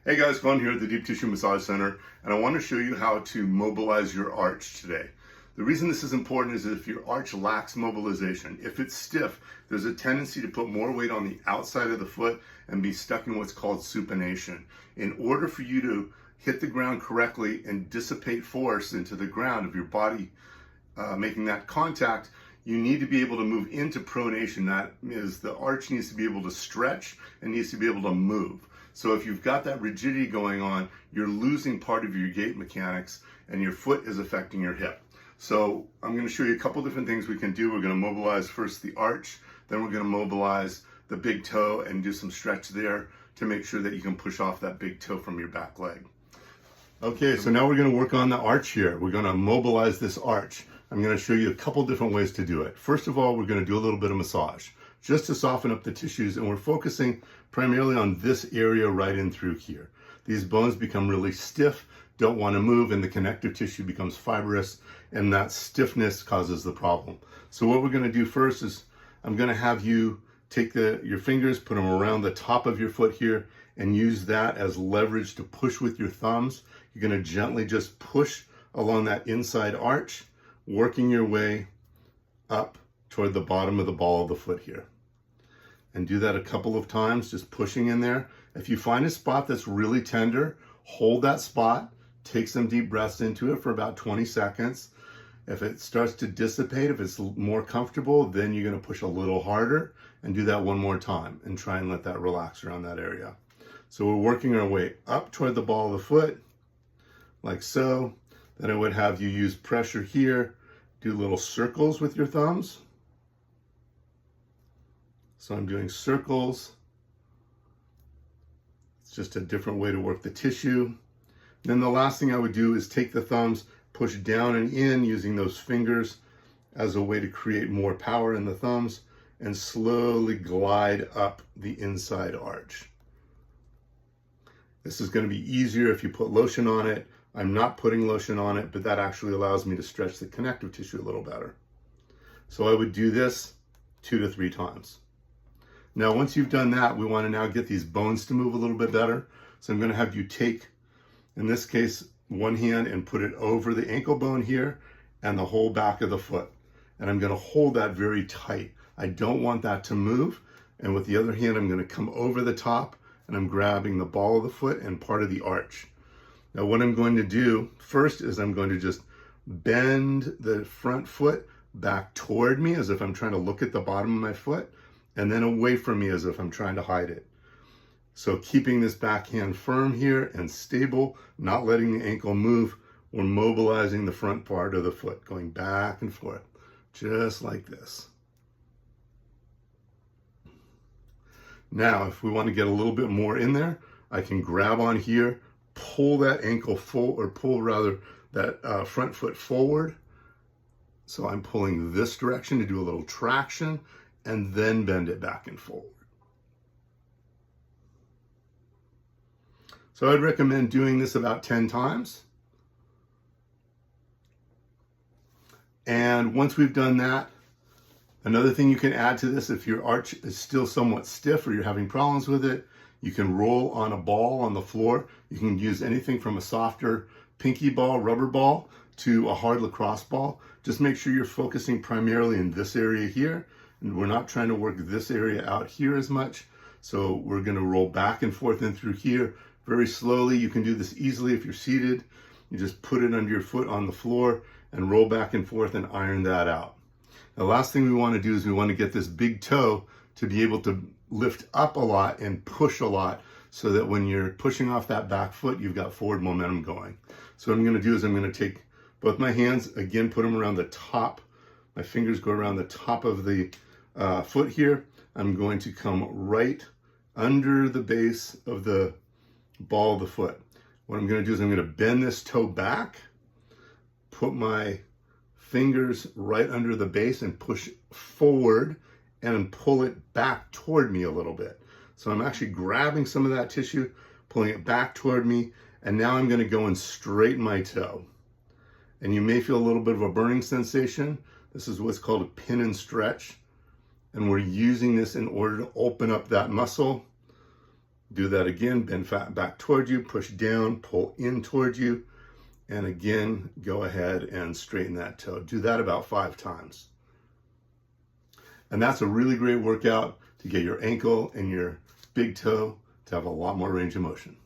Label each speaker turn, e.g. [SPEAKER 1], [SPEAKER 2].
[SPEAKER 1] Hey guys, Glenn here at the Deep Tissue Massage Center, and I want to show you how to mobilize your arch today. The reason this is important is if your arch lacks mobilization, if it's stiff, there's a tendency to put more weight on the outside of the foot and be stuck in what's called supination. In order for you to hit the ground correctly and dissipate force into the ground of your body making that contact, you need to be able to move into pronation. That is, the arch needs to be able to stretch and needs to be able to move. So if you've got that rigidity going on, you're losing part of your gait mechanics and your foot is affecting your hip. So I'm going to show you a couple different things we can do. We're going to mobilize first the arch, then we're going to mobilize the big toe and do some stretch there to make sure that you can push off that big toe from your back leg. Okay, so now we're going to work on the arch here. We're going to mobilize this arch. I'm going to show you a couple different ways to do it. First of all, we're going to do a little bit of massage just to soften up the tissues, and we're focusing primarily on this area right in through here. These bones become really stiff, don't want to move, and the connective tissue becomes fibrous, and that stiffness causes the problem. So what we're going to do first is I'm going to have you take your fingers, put them around the top of your foot here, and use that as leverage to push with your thumbs. You're going to gently just push along that inside arch, working your way up toward the bottom of the ball of the foot here. And do that a couple of times, just pushing in there. If you find a spot that's really tender, hold that spot, take some deep breaths into it for about 20 seconds. If it starts to dissipate, if it's more comfortable, then you're going to push a little harder and do that one more time and try and let that relax around that area. So we're working our way up toward the ball of the foot, like so. Then I would have you use pressure here, do little circles with your thumbs. So I'm doing circles. It's just a different way to work the tissue. Then the last thing I would do is take the thumbs, push down and in using those fingers as a way to create more power in the thumbs, and slowly glide up the inside arch. This is going to be easier if you put lotion on it. I'm not putting lotion on it, but that actually allows me to stretch the connective tissue a little better. So I would do this 2 to 3 times. Now, once you've done that, we want to now get these bones to move a little bit better. So I'm going to have you take, in this case, one hand and put it over the ankle bone here and the whole back of the foot. And I'm going to hold that very tight. I don't want that to move. And with the other hand, I'm going to come over the top and I'm grabbing the ball of the foot and part of the arch. Now, what I'm going to do first is I'm going to just bend the front foot back toward me as if I'm trying to look at the bottom of my foot, and then away from me as if I'm trying to hide it. So keeping this backhand firm here and stable, not letting the ankle move, we're mobilizing the front part of the foot, going back and forth, just like this. Now, if we want to get a little bit more in there, I can grab on here, pull that ankle that front foot forward. So I'm pulling this direction to do a little traction, and then bend it back and forward. So I'd recommend doing this about 10 times. And once we've done that, another thing you can add to this, if your arch is still somewhat stiff or you're having problems with it, you can roll on a ball on the floor. You can use anything from a softer pinky ball, rubber ball, to a hard lacrosse ball. Just make sure you're focusing primarily in this area here. And we're not trying to work this area out here as much. So we're going to roll back and forth in through here very slowly. You can do this easily if you're seated. You just put it under your foot on the floor and roll back and forth and iron that out. The last thing we want to do is we want to get this big toe to be able to lift up a lot and push a lot, so that when you're pushing off that back foot, you've got forward momentum going. So what I'm going to do is I'm going to take both my hands, again, put them around the top. My fingers go around the top of the foot here. I'm going to come right under the base of the ball of the foot. What I'm going to do is I'm going to bend this toe back, put my fingers right under the base and push forward and pull it back toward me a little bit. So I'm actually grabbing some of that tissue, pulling it back toward me, and now I'm going to go and straighten my toe. And you may feel a little bit of a burning sensation. This is what's called a pin and stretch. And we're using this in order to open up that muscle Do that again, bend fat back toward you, push down, pull in toward you, and again, go ahead and straighten that toe. Do that about 5 times. And that's a really great workout to get your ankle and your big toe to have a lot more range of motion.